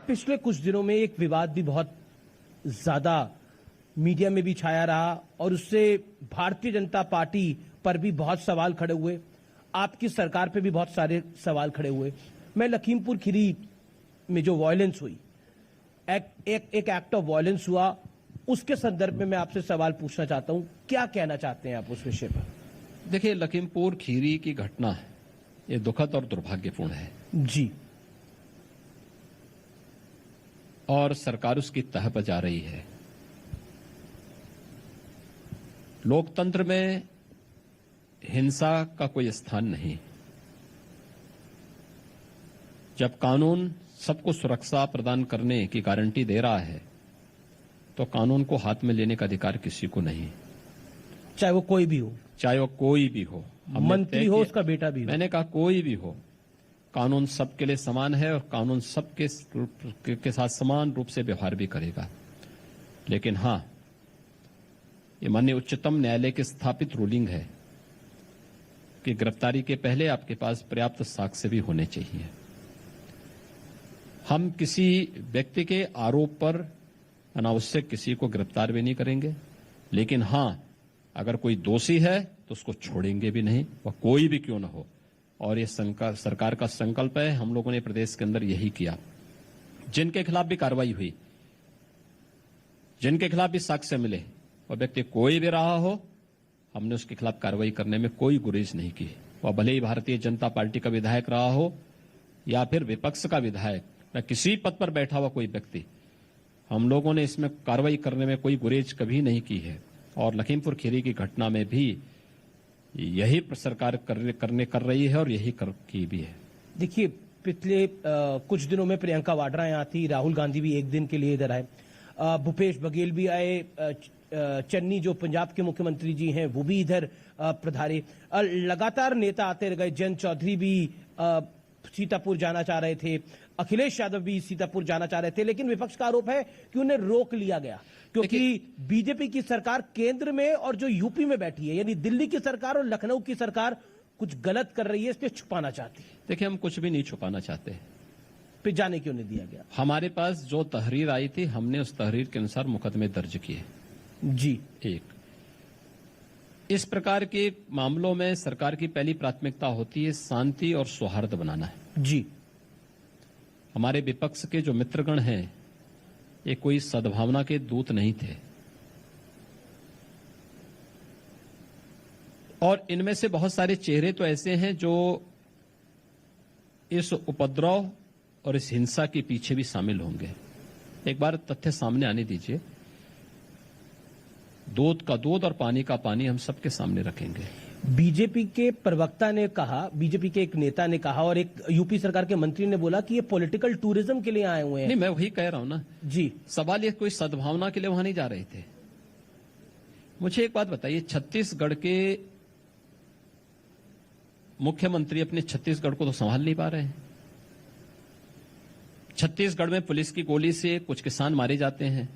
पिछले कुछ दिनों में एक विवाद भी बहुत ज्यादा मीडिया में भी छाया रहा और उससे भारतीय जनता पार्टी पर भी बहुत सवाल खड़े हुए, आपकी सरकार पे भी बहुत सारे सवाल खड़े हुए। मैं लखीमपुर खीरी में जो वायलेंस हुई, एक एक्ट ऑफ वायलेंस हुआ, उसके संदर्भ में मैं आपसे सवाल पूछना चाहता हूं, क्या कहना चाहते हैं आप उस विषय पर? देखिए, लखीमपुर खीरी की घटना है, ये दुखद और दुर्भाग्यपूर्ण है जी, और सरकार उसकी तह पर जा रही है। लोकतंत्र में हिंसा का कोई स्थान नहीं। जब कानून सबको सुरक्षा प्रदान करने की गारंटी दे रहा है तो कानून को हाथ में लेने का अधिकार किसी को नहीं, चाहे वो कोई भी हो, चाहे वो कोई भी हो, मंत्री हो, उसका बेटा भी हो। मैंने कहा कोई भी हो, कानून सबके लिए समान है और कानून सबके के साथ समान रूप से व्यवहार भी करेगा। लेकिन हां, ये माननीय उच्चतम न्यायालय की स्थापित रूलिंग है कि गिरफ्तारी के पहले आपके पास पर्याप्त साक्ष्य भी होने चाहिए। हम किसी व्यक्ति के आरोप पर अनावश्यक किसी को गिरफ्तार भी नहीं करेंगे, लेकिन हां, अगर कोई दोषी है तो उसको छोड़ेंगे भी नहीं, वह कोई भी क्यों न हो। और ये सरकार का संकल्प है, हम लोगों ने प्रदेश के अंदर यही किया। जिनके खिलाफ भी कार्रवाई हुई, जिनके खिलाफ भी साक्ष्य मिले, वह व्यक्ति कोई भी रहा हो, हमने उसके खिलाफ कार्रवाई करने में कोई गुरेज नहीं की। वह भले ही भारतीय जनता पार्टी का विधायक रहा हो या फिर विपक्ष का विधायक या किसी पद पर बैठा हुआ कोई व्यक्ति, हम लोगों ने इसमें कार्रवाई करने में कोई गुरेज कभी नहीं की है। और लखीमपुर खीरी की घटना में भी यही सरकार कर रही है और यही की भी है। देखिए, पिछले कुछ दिनों में प्रियंका वाड्रा यहाँ थी, राहुल गांधी भी एक दिन के लिए इधर आए, भूपेश बघेल भी आए, चन्नी जो पंजाब के मुख्यमंत्री जी हैं वो भी इधर पधारे। लगातार नेता आते गए, जयंत चौधरी भी सीतापुर जाना चाह रहे थे, अखिलेश यादव भी सीतापुर जाना चाह रहे थे, लेकिन विपक्ष का आरोप है कि उन्हें रोक लिया गया क्योंकि बीजेपी की सरकार केंद्र में और जो यूपी में बैठी है, यानी दिल्ली की सरकार और लखनऊ की सरकार कुछ गलत कर रही है, इसलिए छुपाना चाहती है। देखिए, हम कुछ भी नहीं छुपाना चाहते। फिर जाने क्यों नहीं दिया गया? हमारे पास जो तहरीर आई थी, हमने उस तहरीर के अनुसार मुकदमे दर्ज किए। जी, एक इस प्रकार के मामलों में सरकार की पहली प्राथमिकता होती है शांति और सौहार्द बनाना है। जी, हमारे विपक्ष के जो मित्रगण हैं, ये कोई सद्भावना के दूत नहीं थे और इनमें से बहुत सारे चेहरे तो ऐसे हैं जो इस उपद्रव और इस हिंसा के पीछे भी शामिल होंगे। एक बार तथ्य सामने आने दीजिए, दूध का दूध और पानी का पानी हम सबके सामने रखेंगे। बीजेपी के प्रवक्ता ने कहा, बीजेपी के एक नेता ने कहा और एक यूपी सरकार के मंत्री ने बोला कि ये पॉलिटिकल टूरिज्म के लिए आए हुए हैं। नहीं, मैं वही कह रहा हूं ना जी। सवाल ये कोई सद्भावना के लिए वहां नहीं जा रहे थे। मुझे एक बात बताइए, छत्तीसगढ़ के मुख्यमंत्री अपने छत्तीसगढ़ को तो संभाल नहीं पा रहे हैं। छत्तीसगढ़ में पुलिस की गोली से कुछ किसान मारे जाते हैं,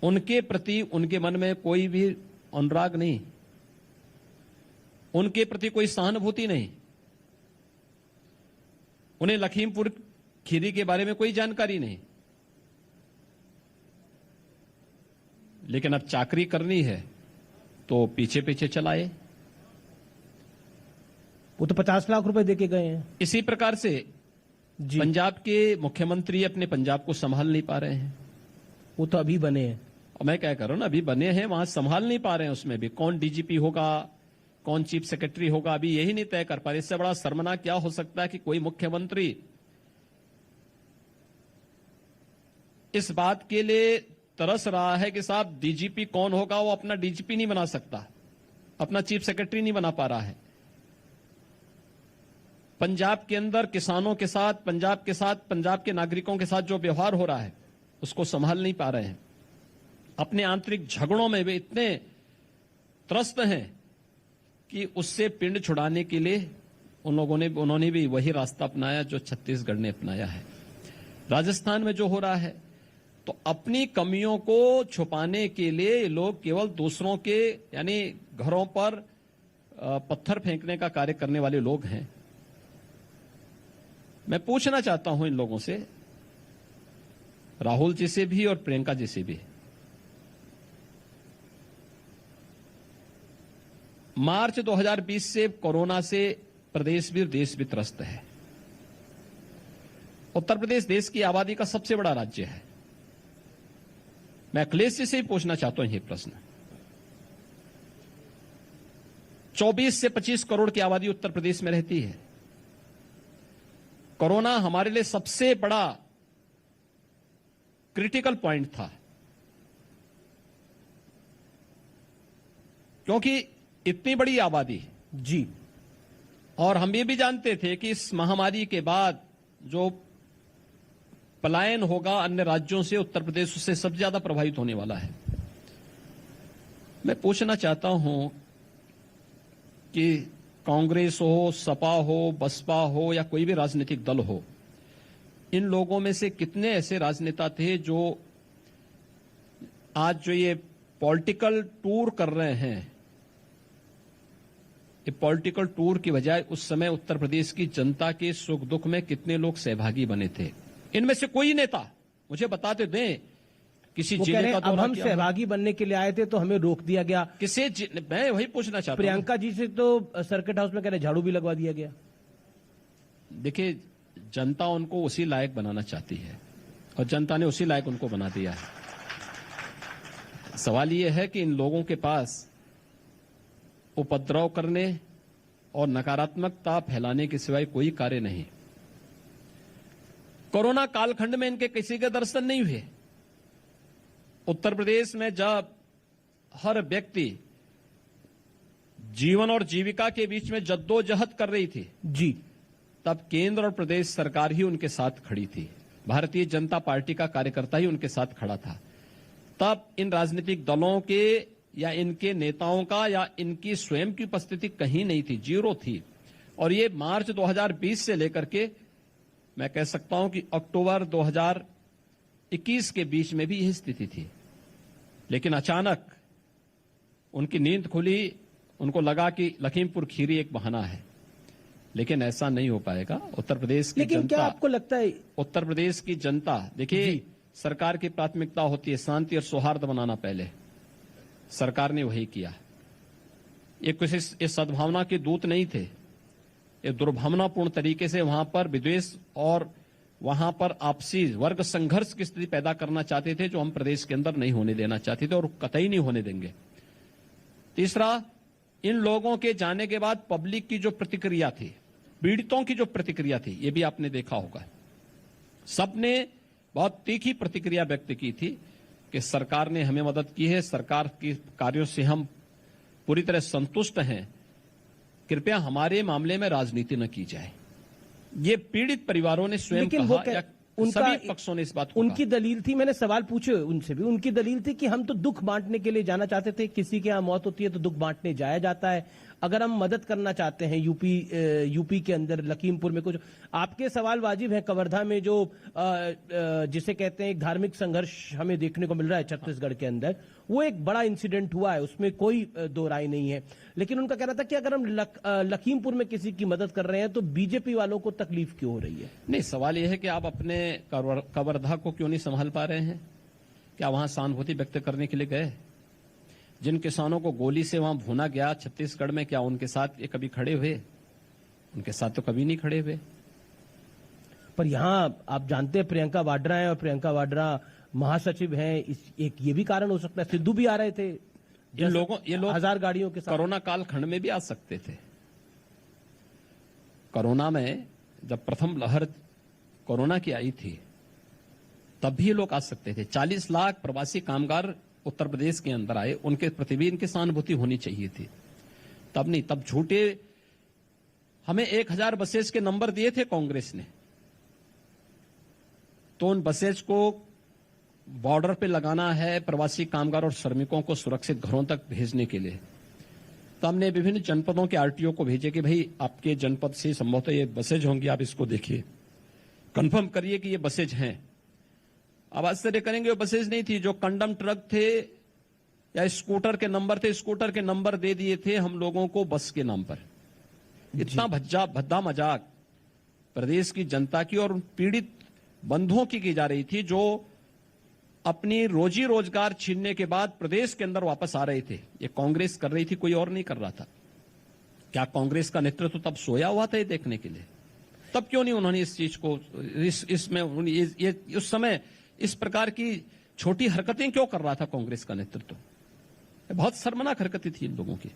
उनके प्रति उनके मन में कोई भी अनुराग नहीं, उनके प्रति कोई सहानुभूति नहीं, उन्हें लखीमपुर खीरी के बारे में कोई जानकारी नहीं। लेकिन अब चाकरी करनी है तो पीछे पीछे चलाए। वो तो 50 लाख रुपए देके गए हैं। इसी प्रकार से पंजाब के मुख्यमंत्री अपने पंजाब को संभाल नहीं पा रहे हैं। वो तो अभी बने हैं। और मैं क्या कर रहा हूं ना, अभी बने हैं, वहां संभाल नहीं पा रहे हैं। उसमें भी कौन डीजीपी होगा, कौन चीफ सेक्रेटरी होगा, अभी यही नहीं तय कर पा रहे। इससे बड़ा शर्मनाक क्या हो सकता है कि कोई मुख्यमंत्री इस बात के लिए तरस रहा है कि साहब डीजीपी कौन होगा, वो अपना डीजीपी नहीं बना सकता, अपना चीफ सेक्रेटरी नहीं बना पा रहा है। पंजाब के अंदर किसानों के साथ, पंजाब के नागरिकों के साथ जो व्यवहार हो रहा है उसको संभाल नहीं पा रहे हैं। अपने आंतरिक झगड़ों में वे इतने त्रस्त हैं कि उससे पिंड छुड़ाने के लिए उन्होंने भी वही रास्ता अपनाया जो छत्तीसगढ़ ने अपनाया है। राजस्थान में जो हो रहा है, तो अपनी कमियों को छुपाने के लिए लोग केवल दूसरों के यानी घरों पर पत्थर फेंकने का कार्य करने वाले लोग हैं। मैं पूछना चाहता हूं इन लोगों से राहुल जी से भी और प्रियंका जी से भी। मार्च 2020 से कोरोना से प्रदेश भी और देश भी त्रस्त है। उत्तर प्रदेश देश की आबादी का सबसे बड़ा राज्य है। मैं अखिलेश जी से ही पूछना चाहता हूं ये प्रश्न। 24 से 25 करोड़ की आबादी उत्तर प्रदेश में रहती है। कोरोना हमारे लिए सबसे बड़ा क्रिटिकल पॉइंट था, क्योंकि इतनी बड़ी आबादी जी, और हम ये भी जानते थे कि इस महामारी के बाद जो पलायन होगा अन्य राज्यों से, उत्तर प्रदेश उससे सबसे ज्यादा प्रभावित होने वाला है। मैं पूछना चाहता हूं कि कांग्रेस हो, सपा हो, बसपा हो या कोई भी राजनीतिक दल हो, इन लोगों में से कितने ऐसे राजनेता थे जो आज जो ये पॉलिटिकल टूर कर रहे हैं, ये पॉलिटिकल टूर की बजाय उस समय उत्तर प्रदेश की जनता के सुख दुख में कितने लोग सहभागी बने थे? इनमें से कोई नेता मुझे बताते दें किसी वो कह जिले रहे का हैं, अब दौरा हम किया? सहभागी बनने के लिए आए थे तो हमें रोक दिया गया। मैं वही पूछना चाहता हूं। प्रियंका जी से तो सर्किट हाउस में कह रहे झाड़ू भी लगवा दिया गया। देखिए, जनता उनको उसी लायक बनाना चाहती है और जनता ने उसी लायक उनको बना दिया है। सवाल यह है कि इन लोगों के पास उपद्रव करने और नकारात्मकता फैलाने के सिवाय कोई कार्य नहीं। कोरोना कालखंड में इनके किसी के दर्शन नहीं हुए। उत्तर प्रदेश में जब हर व्यक्ति जीवन और जीविका के बीच में जद्दोजहद कर रही थी जी, तब केंद्र और प्रदेश सरकार ही उनके साथ खड़ी थी। भारतीय जनता पार्टी का कार्यकर्ता ही उनके साथ खड़ा था। तब इन राजनीतिक दलों के या इनके नेताओं का या इनकी स्वयं की उपस्थिति कहीं नहीं थी, जीरो थी। और ये मार्च 2020 से लेकर के मैं कह सकता हूं कि अक्टूबर 2021 के बीच में भी यही स्थिति थी। लेकिन अचानक उनकी नींद खुली, उनको लगा कि लखीमपुर खीरी एक बहाना है। लेकिन ऐसा नहीं हो पाएगा। उत्तर प्रदेश की लेकिन जनता, क्या आपको लगता है? उत्तर प्रदेश की जनता, देखिए, जी। सरकार की प्राथमिकता होती है शांति और सौहार्द बनाना। पहले सरकार ने वही किया। ये किसी इस सद्भावना के दूत नहीं थे। ये दुर्भावनापूर्ण तरीके से वहां पर विद्वेष और वहां पर आपसी वर्ग संघर्ष की स्थिति पैदा करना चाहते थे, जो हम प्रदेश के अंदर नहीं होने देना चाहते थे और कतई नहीं होने देंगे। तीसरा, इन लोगों के जाने के बाद पब्लिक की जो प्रतिक्रिया थी, पीड़ितों की जो प्रतिक्रिया थी, ये भी आपने देखा होगा। सबने बहुत तीखी प्रतिक्रिया व्यक्त की थी कि सरकार ने हमें मदद की है, सरकार के कार्यों से हम पूरी तरह संतुष्ट हैं, कृपया हमारे मामले में राजनीति न की जाए। ये पीड़ित परिवारों ने स्वयं कहा, या सभी पक्षों ने इस बात को उनकी दलील थी, मैंने सवाल पूछे उनसे भी, उनकी दलील थी कि हम तो दुख बांटने के लिए जाना चाहते थे। किसी के यहाँ मौत होती है तो दुख बांटने जाया जाता है। अगर हम मदद करना चाहते हैं यूपी के अंदर लखीमपुर में कुछ, आपके सवाल वाजिब है। कवर्धा में जो जिसे कहते हैं धार्मिक संघर्ष हमें देखने को मिल रहा है छत्तीसगढ़ के अंदर, वो एक बड़ा इंसिडेंट हुआ है, उसमें कोई दो राय नहीं है। लेकिन उनका कहना था कि अगर हम लखीमपुर में किसी की मदद कर रहे हैं तो बीजेपी वालों को तकलीफ क्यों हो रही है? नहीं, सवाल यह है कि आप अपने कवर्धा को क्यों नहीं संभाल पा रहे हैं? क्या वहां सहानुभूति व्यक्त करने के लिए गए? जिन किसानों को गोली से वहां भूना गया छत्तीसगढ़ में, क्या उनके साथ ये कभी खड़े हुए? उनके साथ तो कभी नहीं खड़े हुए। पर यहां आप जानते हैं प्रियंका वाड्रा हैं और प्रियंका वाड्रा महासचिव हैं। एक ये भी कारण हो सकता है, सिद्धू भी आ रहे थे। ये लोग 1000 गाड़ियों के साथ कोरोना काल खंड में भी आ सकते थे। कोरोना में जब प्रथम लहर कोरोना की आई थी तब भी ये लोग आ सकते थे। 40 लाख प्रवासी कामगार उत्तर प्रदेश के अंदर आए, उनके प्रति भी इनकी सहानुभूति होनी चाहिए थी। तब नहीं, तब झूठे हमें 1000 बसेज के नंबर दिए थे कांग्रेस ने, तो उन बसेज को बॉर्डर पे लगाना है प्रवासी कामगार और श्रमिकों को सुरक्षित घरों तक भेजने के लिए। तो हमने विभिन्न जनपदों के आरटीओ को भेजे कि भाई आपके जनपद से संभवतः ये बसेज होंगी, आप इसको देखिए, कंफर्म करिए कि ये बसेज हैं। अब आश्चर्य करेंगे, वो बसेज नहीं थी। जो कंडम ट्रक थे या स्कूटर के नंबर थे, स्कूटर के नंबर दे दिए थे हम लोगों को बस के नाम पर। इतना भद्दा मजाक प्रदेश की जनता की और पीड़ित बंधुओं की जा रही थी, जो अपनी रोजी रोजगार छीनने के बाद प्रदेश के अंदर वापस आ रहे थे। ये कांग्रेस कर रही थी, कोई और नहीं कर रहा था। क्या कांग्रेस का नेतृत्व तब सोया हुआ था ये देखने के लिए? तब क्यों नहीं उन्होंने इस चीज को इसमें उस समय इस प्रकार की छोटी हरकतें क्यों कर रहा था कांग्रेस का नेतृत्व? बहुत शर्मनाक हरकतें थी इन लोगों की।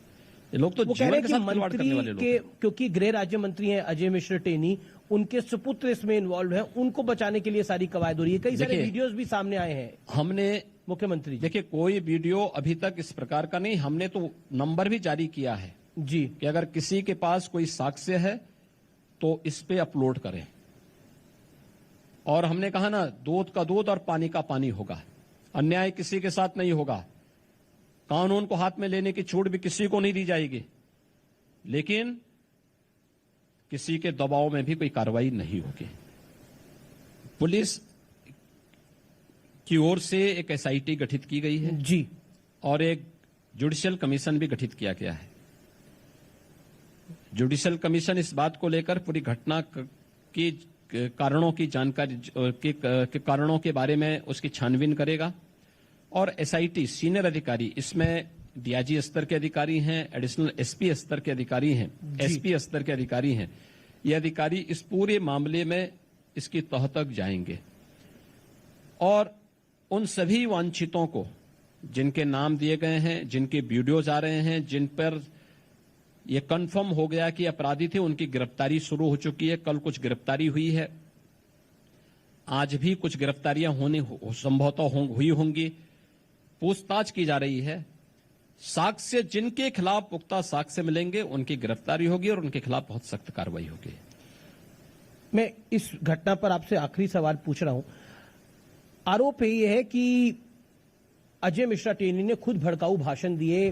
ये लोग तो जीवन के साथ खिलवाड़ करने वाले लोग हैं। क्योंकि गृह राज्य मंत्री हैं अजय मिश्र टेनी, उनके सुपुत्र इसमें इन्वॉल्व हैं, उनको बचाने के लिए सारी कवायद हो रही है। कई सारे वीडियोस भी सामने आए हैं। हमने मुख्यमंत्री देखिए, कोई वीडियो अभी तक इस प्रकार का नहीं। हमने तो नंबर भी जारी किया है जी कि अगर किसी के पास कोई साक्ष्य है तो इस पे अपलोड करें। और हमने कहा ना, दूध का दूध और पानी का पानी होगा। अन्याय किसी के साथ नहीं होगा। कानून को हाथ में लेने की छूट भी किसी को नहीं दी जाएगी, लेकिन किसी के दबाव में भी कोई कार्रवाई नहीं होगी। पुलिस की ओर से एक एसआईटी गठित की गई है जी, और एक जुडिशियल कमीशन भी गठित किया गया है। जुडिशियल कमीशन इस बात को लेकर पूरी घटना की कारणों की जानकारी के कारणों के बारे में उसकी छानबीन करेगा। और एसआईटी सीनियर अधिकारी, इसमें डीआईजी स्तर के अधिकारी हैं, एडिशनल एसपी स्तर के अधिकारी हैं, एसपी स्तर के अधिकारी हैं। ये अधिकारी इस पूरे मामले में इसकी तह तक जाएंगे और उन सभी वांछितों को, जिनके नाम दिए गए हैं, जिनके वीडियोज आ रहे हैं, जिन पर यह कंफर्म हो गया कि अपराधी थे, उनकी गिरफ्तारी शुरू हो चुकी है। कल कुछ गिरफ्तारी हुई है, आज भी कुछ गिरफ्तारियां संभवतः हुई होंगी। पूछताछ की जा रही है। साक्ष्य जिनके खिलाफ पुख्ता साक्ष्य मिलेंगे उनकी गिरफ्तारी होगी और उनके खिलाफ बहुत सख्त कार्रवाई होगी। मैं इस घटना पर आपसे आखिरी सवाल पूछ रहा हूं। आरोप यह है कि अजय मिश्रा टेनी ने खुद भड़काऊ भाषण दिए,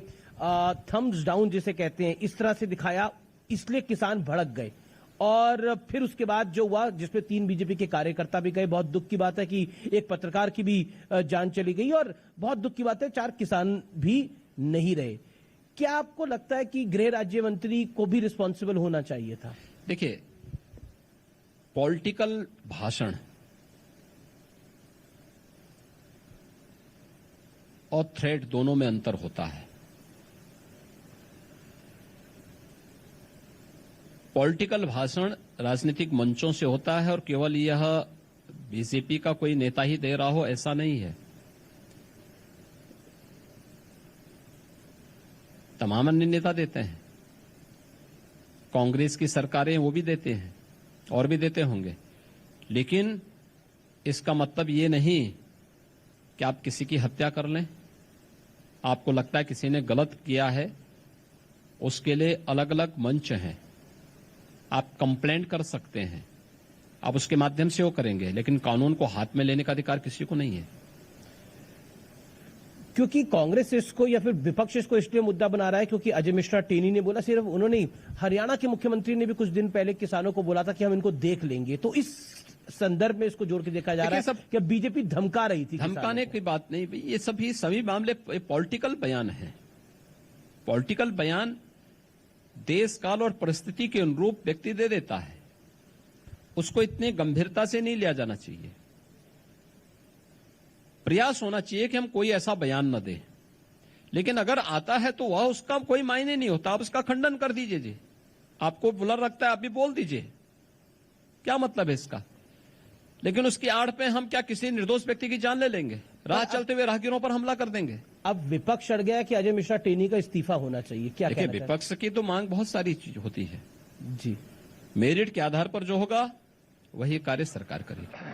थम्स डाउन जिसे कहते हैं, इस तरह से दिखाया, इसलिए किसान भड़क गए। और फिर उसके बाद जो हुआ, जिसमें 3 बीजेपी के कार्यकर्ता भी गए। बहुत दुख की बात है कि एक पत्रकार की भी जान चली गई और बहुत दुख की बात है 4 किसान भी नहीं रहे। क्या आपको लगता है कि गृह राज्य मंत्री को भी रिस्पॉन्सिबल होना चाहिए था? देखिए, पॉलिटिकल भाषण और थ्रेट दोनों में अंतर होता है। पॉलिटिकल भाषण राजनीतिक मंचों से होता है और केवल यह बीजेपी का कोई नेता ही दे रहा हो ऐसा नहीं है। तमाम अन्य नेता देते हैं, कांग्रेस की सरकारें वो भी देते हैं और भी देते होंगे। लेकिन इसका मतलब ये नहीं कि आप किसी की हत्या कर लें। आपको लगता है किसी ने गलत किया है, उसके लिए अलग अलग मंच हैं। आप कंप्लेंट कर सकते हैं, आप उसके माध्यम से वो करेंगे, लेकिन कानून को हाथ में लेने का अधिकार किसी को नहीं है। क्योंकि कांग्रेस इसको या फिर विपक्ष इसको इसलिए मुद्दा बना रहा है क्योंकि अजय मिश्रा टेनी ने बोला, सिर्फ उन्होंने ही, हरियाणा के मुख्यमंत्री ने भी कुछ दिन पहले किसानों को बोला था कि हम इनको देख लेंगे। तो इस संदर्भ में इसको जोड़ के देखा जा रहा है कि बीजेपी धमका रही थी। धमकाने की बात नहीं, ये सभी मामले पॉलिटिकल बयान है। पॉलिटिकल बयान देश काल और परिस्थिति के अनुरूप व्यक्ति दे देता है, उसको इतनी गंभीरता से नहीं लिया जाना चाहिए। प्रयास होना चाहिए कि हम कोई ऐसा बयान न दें, लेकिन अगर आता है तो वह उसका कोई मायने नहीं होता। आप उसका खंडन कर दीजिए जी, आपको बुलर रखता है आप भी बोल दीजिए, क्या मतलब है इसका। लेकिन उसकी आड़ पे हम क्या किसी निर्दोष व्यक्ति की जान ले लेंगे? राह चलते हुए राहगीरों पर हमला कर देंगे। अब विपक्ष अड़ गया कि अजय मिश्रा टेनी का इस्तीफा होना चाहिए, क्या देखिए, विपक्ष की तो मांग बहुत सारी चीज होती है जी। मेरिट के आधार पर जो होगा वही कार्य सरकार करेगी।